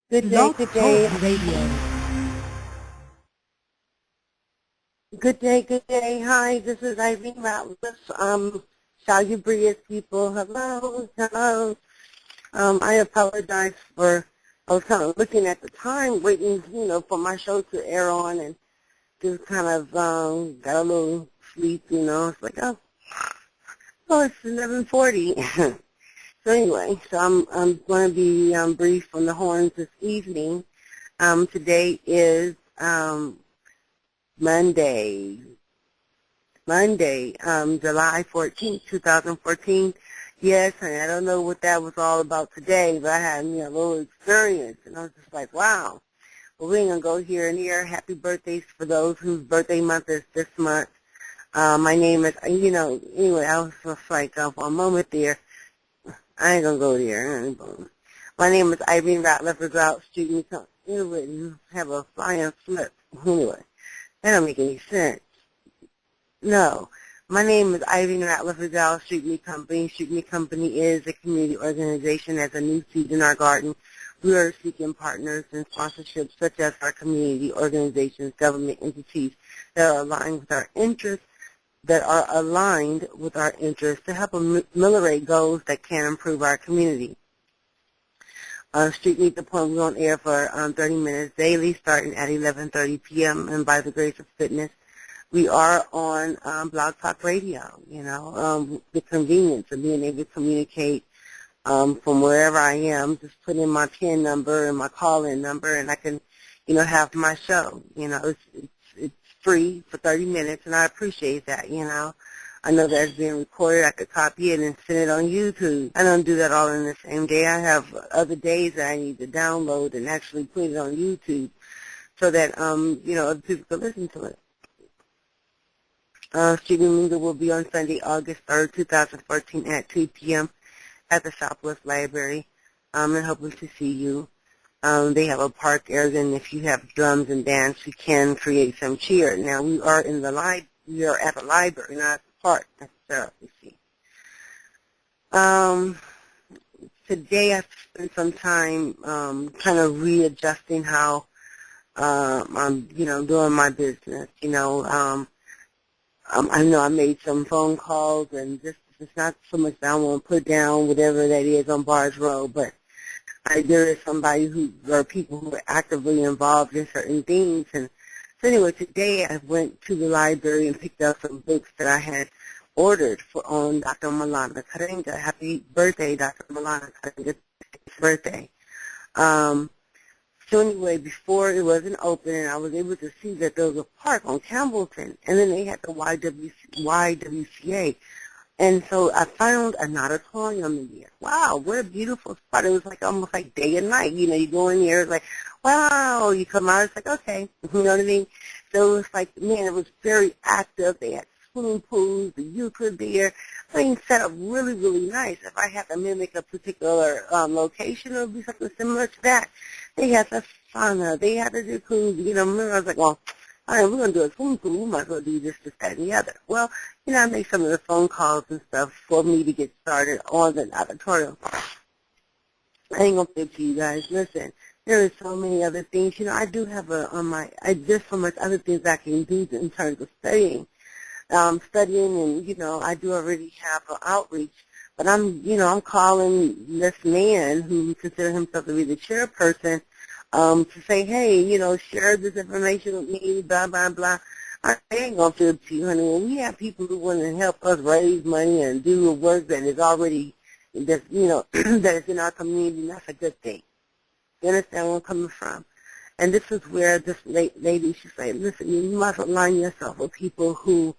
Good day, Blog good Talk day. Radio. Good day, good day. Hi, this is Irene Ratliff. Salubrious people. Hello, hello. I apologize I was kind of looking at the time, waiting, for my show to air on, and just kind of got a little sleep, It's like, oh, it's 11:40. So anyway, I'm going to be brief on the horns this evening. Today is Monday, July 14th, 2014. Yes, and I don't know what that was all about today, but I had a little experience, and I was just like, wow. Well, we're going to go here and here. Happy birthdays for those whose birthday month is this month. My name is, anyway, I was just like, for a moment there, I ain't going to go there. My name is Irene Ratliff, out shooting me. Anyway, you have a flying flip. Anyway, that don't make any sense. No. My name is Irene Ratliff, Shoot Me Company. Shoot Me Company is a community organization as a new seed in our garden. We are seeking partners and sponsorships such as our community organizations, government entities that are aligned with our interests, to help ameliorate goals that can improve our community. Street Meet the Point, we're on air for 30 minutes daily, starting at 11:30 p.m. And by the grace of fitness, we are on Blog Talk Radio. The convenience of being able to communicate from wherever I am. Just put in my PIN number and my call-in number, and I can, have my show. It's free for 30 minutes, and I appreciate that. I know that it's being recorded. I could copy it and send it on YouTube. I don't do that all in the same day. I have other days that I need to download and actually put it on YouTube so that, other people can listen to it. Student meeting will be on Sunday, August 3rd, 2014 at 2 p.m. at the Southwest Library, and hoping to see you. They have a park area, and if you have drums and dance, you can create some cheer. Now, we are at the library, not the park necessarily. See. Today I've spent some time kind of readjusting how I'm, doing my business. I know I made some phone calls, and it's not so much that I want to put down whatever that is on Bars Road, but there is there are people who are actively involved in certain things. And so anyway, today I went to the library and picked up some books that I had ordered on Dr. Malana Karenga. Happy birthday, Dr. Malana Karenga. Birthday. So anyway, before it wasn't open, I was able to see that there was a park on Campbellton, and then they had the YWCA. And so I found an auditorium in there. Wow, what a beautiful spot. It was like almost like day and night. You go in there, it's like, wow. You come out, it's like, okay. You know what I mean? So it was like, man, it was very active. They had swimming pools, the youth were there. Things set up really, really nice. If I had to mimic a particular location, it would be something similar to that. They had the sauna. They had the jacuzzi. Remember, I was like, well, all right, we're going to do a swimming pool. We might as well do this, that, and the other. Well, I made some of the phone calls and stuff for me to get started on the auditorium. I ain't going to fib to you guys. Listen, there are so many other things. I do have there's so much other things I can do in terms of studying. And, I do already have an outreach. But I'm calling this man who considers himself to be the chairperson to say, hey, share this information with me, blah, blah, blah. I ain't going to feel to you, honey. When we have people who want to help us raise money and do work that is already, that is in our community, that's a good thing. You understand where I'm coming from? And this is where this lady, she said, listen, you must align yourself with people who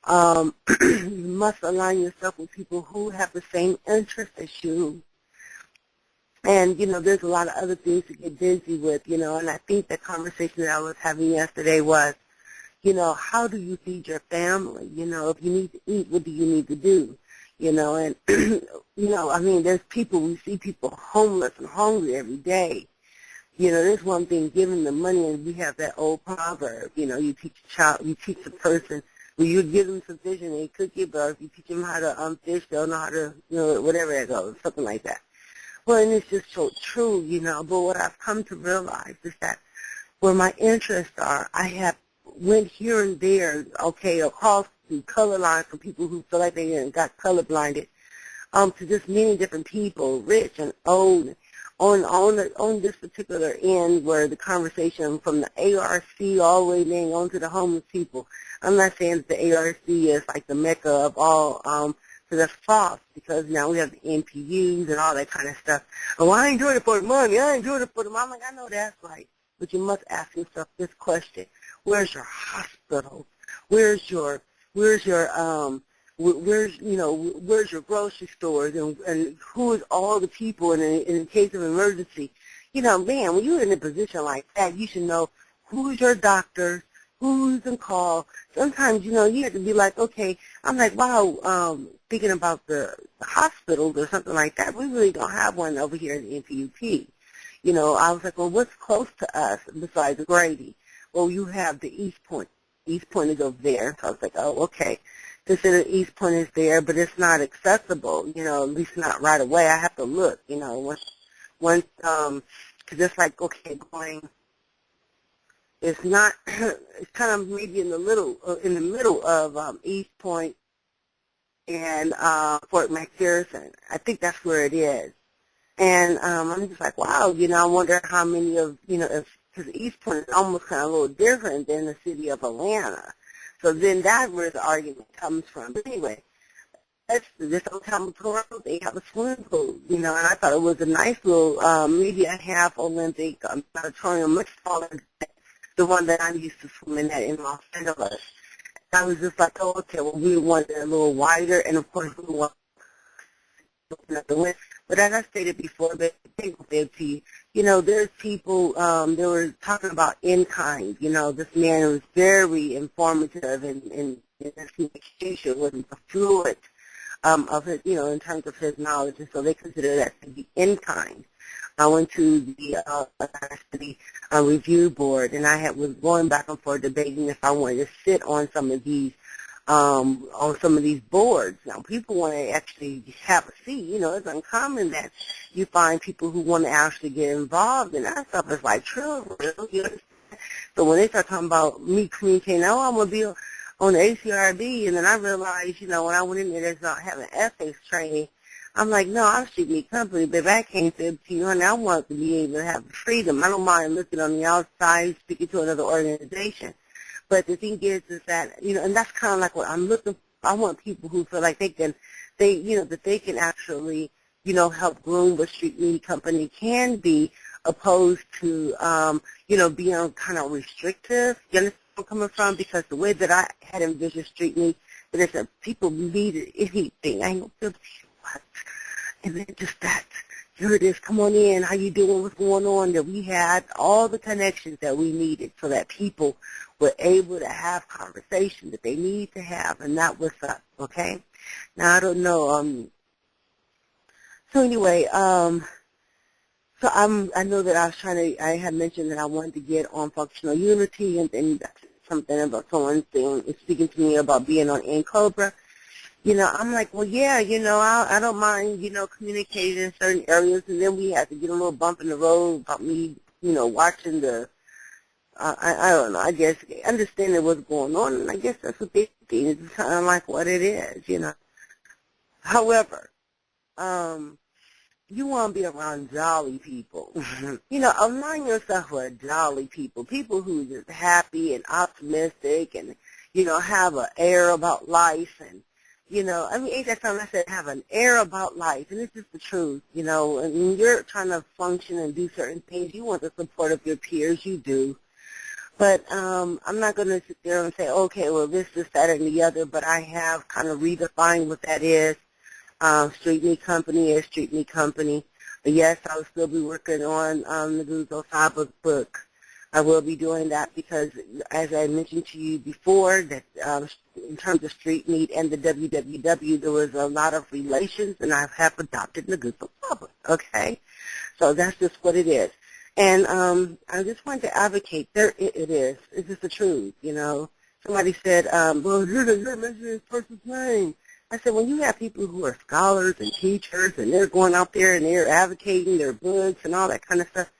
you must align yourself with people who have the same interests as you. And, there's a lot of other things to get busy with, and I think the conversation that I was having yesterday was, how do you feed your family? If you need to eat, what do you need to do? And, there's we see people homeless and hungry every day. There's one thing, giving them money, and we have that old proverb, you teach a person. Well, you give them some fish and they cook it, but if you teach them how to fish, they'll know how to, whatever it goes, something like that. Well, and it's just so true, you know. But what I've come to realize is that where my interests are, I have went here and there, okay, across the color lines for people who feel like they got color blinded, to just many different people, rich and old, on this particular end where the conversation from the ARC all the way then on to the homeless people. I'm not saying that the ARC is like the mecca of all, so that's false because now we have the NPUs and all that kind of stuff. Oh, I ain't doing it for the money. I ain't doing it for the money. I'm like, I know that's right. But you must ask yourself this question. Where's your hospital? Where's your where's your grocery stores and who is all the people in case of emergency? You know, man, when you're in a position like that, you should know who's your doctor, who's in call. Sometimes, you know, you have to be like, okay, I'm like, wow, thinking about the hospitals or something like that, we really don't have one over here in the NPUP. You know, I was like, well, what's close to us besides Grady? Well, you have the East Point. East Point is over there. So I was like, oh, okay. Consider East Point is there, but it's not accessible, you know, at least not right away. I have to look, you know, once, because it's like, okay, going, it's not, it's kind of maybe in the middle of East Point and Fort McPherson. I think that's where it is. And I'm just like, wow, you know, I wonder how many of, you know, because East Point is almost kind of a little different than the city of Atlanta. So then that's where the argument comes from. But anyway, this hotel Toro, they have a swimming pool, you know, and I thought it was a nice little, maybe a half Olympic auditorium, much smaller than the one that I'm used to swimming at in Los Angeles. I was just like, oh, okay, well, we want it a little wider, and of course we want looking at the list. But as I stated before, but I think to you, you know, there's people, they were talking about in kind. You know, this man was very informative and his communication was fluid of his, you know, in terms of his knowledge, and so they consider that to be in kind. I went to the review board, and I was going back and forth debating if I wanted to sit on some of these boards. Now, people want to actually have a seat. You know, it's uncommon that you find people who want to actually get involved in that stuff. It's like true. You know? So when they start talking about me communicating, oh, I'm going to be on the ACRB, and then I realized, you know, when I went in there, there's having ethics training, I'm like, no, I'm Street Meat Company, but I came to you, and I want to be able to have the freedom. I don't mind looking on the outside, speaking to another organization. But the thing is that, you know, and that's kind of like what I'm looking for. I want people who feel like that they can actually, you know, help groom what Street Meat Company can be, opposed to, you know, being kind of restrictive. You understand where I'm coming from? Because the way that I had envisioned Street Meat, that it's that people needed anything. I know people, what? And then just that. Here it is, come on in, how you doing, what's going on, that we had all the connections that we needed so that people were able to have conversations that they need to have, and that was up, okay? Now, I don't know, so anyway, so I know that I had mentioned that I wanted to get on functional unity, and that's something about someone speaking to me about being on NCOBRA. You know, I'm like, well, yeah, you know, I don't mind, you know, communicating in certain areas, and then we had to get a little bump in the road about me, you know, watching the, I don't know, I guess, understanding what's going on, and I guess that's a big thing. It's kind of like what it is, you know. However, you want to be around jolly people. You know, align yourself with jolly people, people who are just happy and optimistic and, you know, have an air about life and, you know, I mean, ain't that something I said, have an air about life, and it's just the truth, you know, and when you're trying to function and do certain things, you want the support of your peers, you do, but I'm not going to sit there and say, okay, well, this, that, and the other, but I have kind of redefined what that is. Street Meat Company is Street Meat Company. But yes, I will still be working on the Guzo Saba's book. I will be doing that because, as I mentioned to you before, that in terms of Street Meat and the WWW, there was a lot of relations, and I have adopted Guzo Saba. Okay, so that's just what it is. And I just wanted to advocate. There, it is. It's just the truth, you know. Somebody said, well, you're mentioning this person's name. I said, when you have people who are scholars and teachers and they're going out there and they're advocating their books and all that kind of stuff,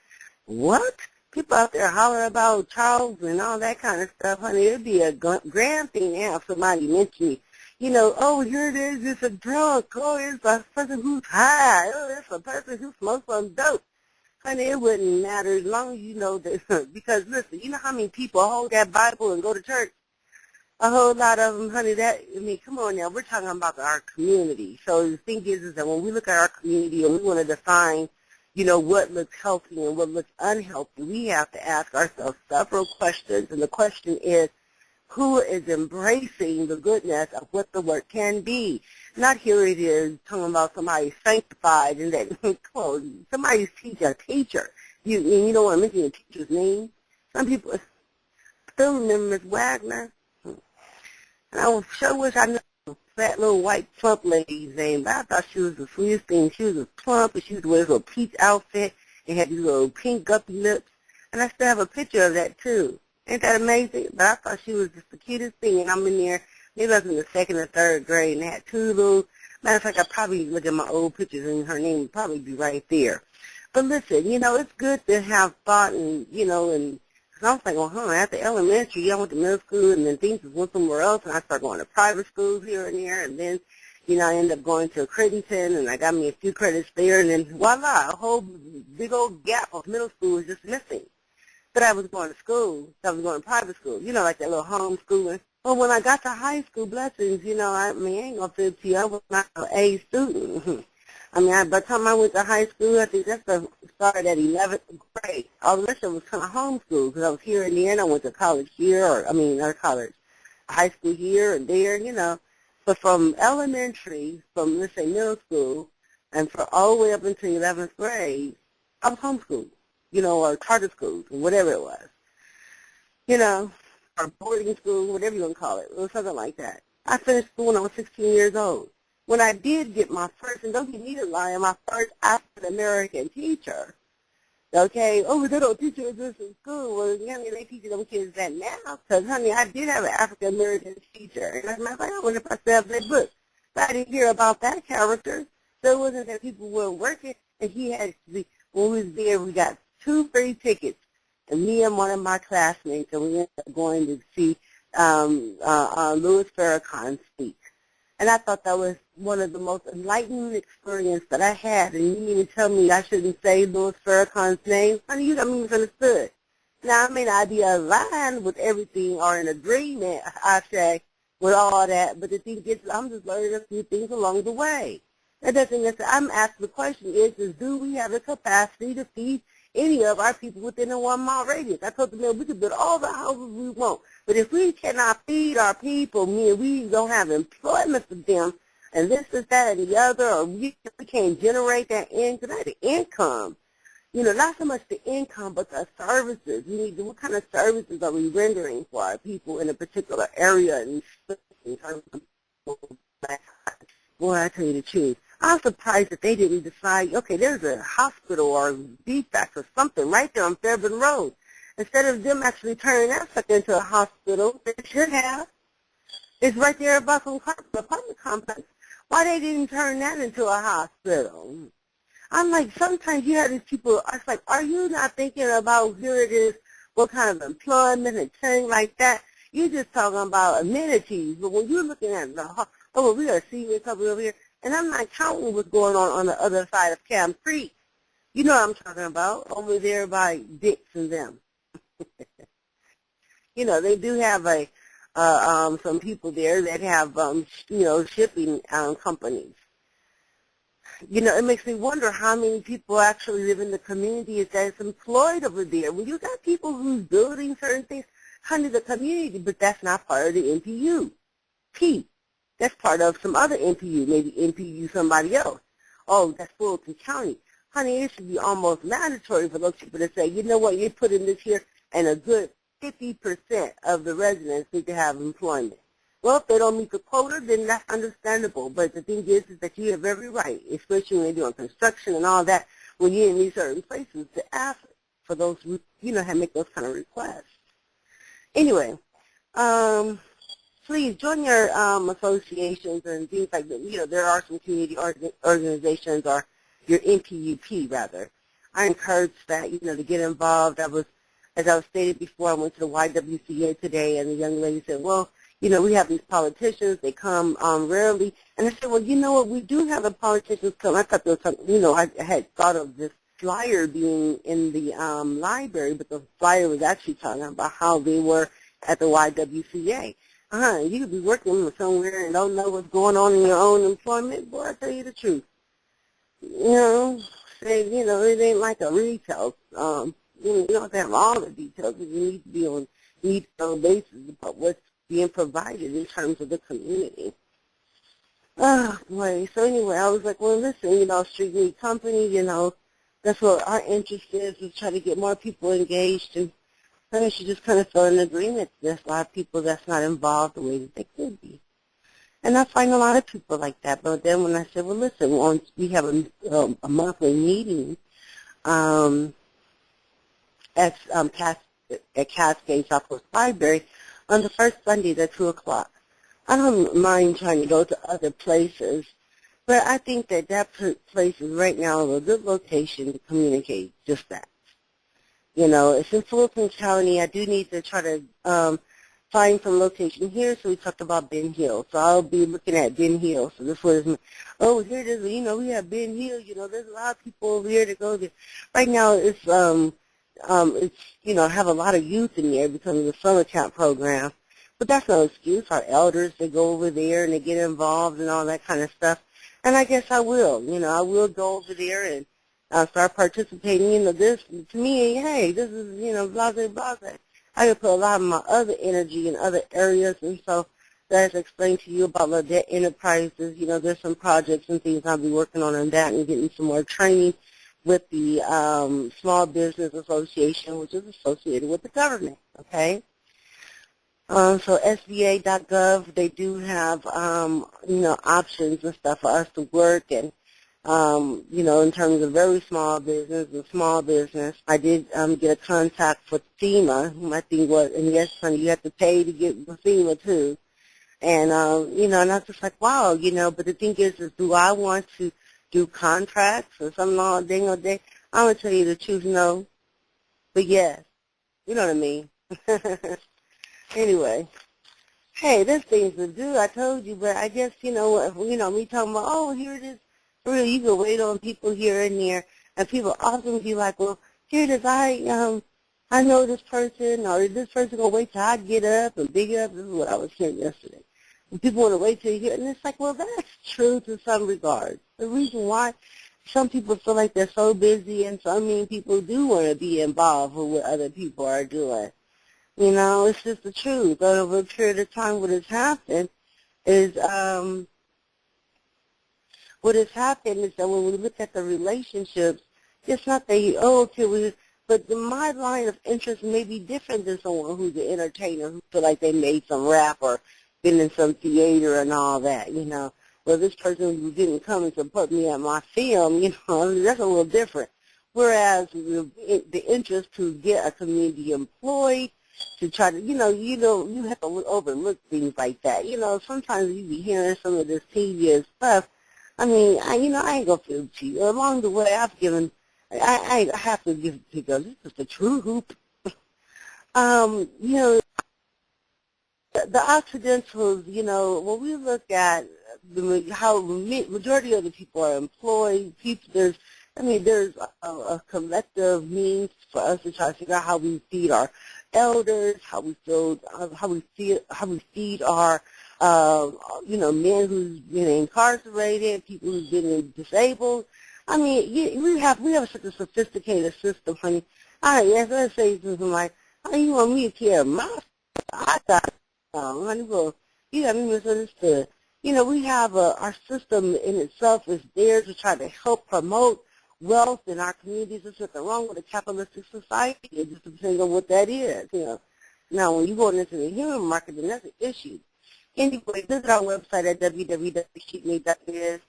what? People out there holler about Charles and all that kind of stuff, honey. It'd be a grand thing to have somebody mention me. You know, oh, here it is, it's a drunk. Oh, it's a person who's high. Oh, it's a person who smokes some dope. Honey, it wouldn't matter as long as you know that, because listen, you know how many people hold that Bible and go to church? A whole lot of them, honey. Come on now, we're talking about our community. So the thing is that when we look at our community and we want to define, you know, what looks healthy and what looks unhealthy, we have to ask ourselves several questions. And the question is, who is embracing the goodness of what the word can be? Not here it is talking about somebody sanctified and that, come on, somebody's teacher. You don't want to mention your teacher's name. Some people still remember Miss Wagner. And I sure wish I knew the fat little white plump lady's name, but I thought she was the sweetest thing. She was a plump, and she was wearing a little peach outfit and had these little pink guppy lips. And I still have a picture of that, too. Ain't that amazing? But I thought she was just the cutest thing. And I'm in there, maybe I was in the 2nd or 3rd grade, and had two little, matter of fact, I probably look at my old pictures, and her name would probably be right there. But listen, you know, it's good to have thought and, you know, and I was like, well, after elementary, I went to middle school, and then things just went somewhere else, and I started going to private schools here and there, and then, you know, I ended up going to Crittenton, and I got me a few credits there, and then voila, a whole big old gap of middle school was just missing. But I was going to school, so I was going to private school, you know, like that little homeschooling. Well, when I got to high school, blessings, you know, I ain't going to fib to you, I was not an A student. By the time I went to high school, I think that's started at 11th grade. All the rest of it was kind of homeschool because I was here and there, and I went to college here, not college, high school here and there, you know. But from elementary, from, let's say, middle school, and for all the way up until 11th grade, I was homeschooled, you know, or charter schools, or whatever it was, you know, or boarding school, whatever you want to call it. It was something like that. I finished school when I was 16 years old. When I did get my first, and don't get me to lie, my first African-American teacher, okay, oh, they don't teach you this in school. Well, honey, they teach them kids that now, because, honey, I did have an African-American teacher. And as a matter of fact, I wonder if I still have that book. But I didn't hear about that character. So it wasn't that people weren't working, and he had to be, when we was there, we got 2 free tickets, and me and one of my classmates, and we ended up going to see Louis Farrakhan speak. And I thought that was one of the most enlightening experiences that I had. And you mean to tell me I shouldn't say Louis Farrakhan's name? Honey, you got me misunderstood. Now, I may not be aligned with everything or in agreement, I say, with all that, but the thing is, I'm just learning a few things along the way. That doesn't necessarily, I'm asking the question is do we have the capacity to feed any of our people within a 1 mile radius? I told them, we can build all the houses we want, but if we cannot feed our people, we don't have employment for them, and this is that and the other, or we can't generate that income, you know, not so much the income, but the services. We need what kind of services are we rendering for our people in a particular area and in terms of, boy, I tell you the truth. I'm surprised that they didn't decide, okay, there's a hospital or defect or something right there on Fairburn Road. Instead of them actually turning that sucker into a hospital, they should have. It's right there above from the apartment complex. Why they didn't turn that into a hospital? I'm like, sometimes you have these people, I was like, are you not thinking about, here it is, what kind of employment and things like that? You're just talking about amenities. But when you're looking at well, we got a senior couple over here, and I'm not counting what's going on the other side of Camp Creek. You know what I'm talking about, over there by Dix and them. You know, they do have some people there that have, shipping companies. You know, it makes me wonder how many people actually live in the community that's employed over there. When you got people who's building certain things, honey, the community, but that's not part of the NPU. That's part of some other NPU, maybe NPU somebody else. Oh, that's Fulton County. Honey, it should be almost mandatory for those people to say, you know what, you put in this here, and a good 50% of the residents need to have employment. Well, if they don't meet the quota, then that's understandable. But the thing is that you have every right, especially when you're doing construction and all that, when you're in these certain places, to ask for those, make those kind of requests. Anyway, please join your associations and things like that. There are some community organizations, or your NPUP rather. I encourage that, to get involved. As I was stated before, I went to the YWCA today, and the young lady said, well, we have these politicians. They come rarely. And I said, well, you know what? We do have the politicians come. I thought there was something, I had thought of this flyer being in the library, but the flyer was actually talking about how they were at the YWCA. You could be working somewhere and don't know what's going on in your own employment. Boy, I tell you the truth. It ain't like a retail. You don't have to have all the details, but you need to be on need-to-know basis about what's being provided in terms of the community. Oh, boy. So anyway, I was like, well, listen, Street Meat Company, that's what our interest is try to get more people engaged, and I should just kind of feel an agreement. There's a lot of people that's not involved the way that they could be. And I find a lot of people like that. But then when I said, well, listen, once we have a monthly meeting at Cascade Southwest Library on the first Sundays at 2 o'clock. I don't mind trying to go to other places, but I think that place is right now a good location to communicate just that. It's in Fulton County. I do need to try to find some location here. So we talked about Ben Hill. So I'll be looking at Ben Hill. So this was, here it is. We have Ben Hill. There's a lot of people over here to go there. Right now it's have a lot of youth in there because of the summer camp program. But that's no excuse. Our elders, they go over there and they get involved and all that kind of stuff. And I guess I will. I will go over there and start participating. This, to me, hey, this is, blase, blase. I can put a lot of my other energy in other areas. And so, as I explained to you about Ladette Enterprises, there's some projects and things I'll be working on that and getting some more training with the Small Business Association, which is associated with the government, okay? So SBA.gov, they do have, options and stuff for us to work and, in terms of very small business and small business. I did get a contact for FEMA. My thing was, and yes, honey, you have to pay to get with FEMA too. And, and I was just like, wow, but the thing is do I want to do contracts or something all day or day? I'm going to tell you the truth, no. But yes, you know what I mean. Anyway, hey, there's things to do, I told you, but I guess, me talking about, here it is. Really, you can wait on people here and there, and people often be like, well, here it is, I know this person, or is this person going to wait till I get up and big up? This is what I was hearing yesterday. And people want to wait till you hear, and it's like, well, that's true to some regards. The reason why some people feel like they're so busy, and some people do want to be involved with what other people are doing. It's just the truth. But over a period of time, what has happened is that when we look at the relationships, it's not that, but my line of interest may be different than someone who's an entertainer who feel like they made some rap or been in some theater and all that, Well, this person who didn't come and support me at my film, that's a little different. Whereas the interest to get a community employed, to try to, you have to overlook things like that. Sometimes you be hearing some of this tedious stuff. I ain't going to feel cheap. Along the way, I have to give it to girls. This is the true hoop. The Occidentals, when we look at how majority of the people are employed, there's a collective means for us to try to figure out how we feed our elders, how we feed our men who's been incarcerated, people who's been disabled. We have such a sophisticated system, honey. Let's say something like, how you want me to care my I got honey, well, you got me misunderstood. We have our system in itself is there to try to help promote wealth in our communities. There's nothing wrong with a capitalistic society. It just depends on what that is, Now, when you go into the human market, then that's an issue. Anyway, visit our website at www.streetmeat.biz.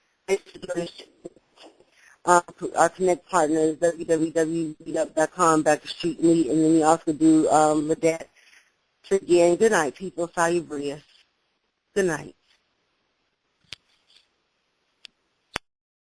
Our Connect partners, www.meetup.com/streetmeat, and then we also do Ladette. So again, good night, people. Salubrious. Good night.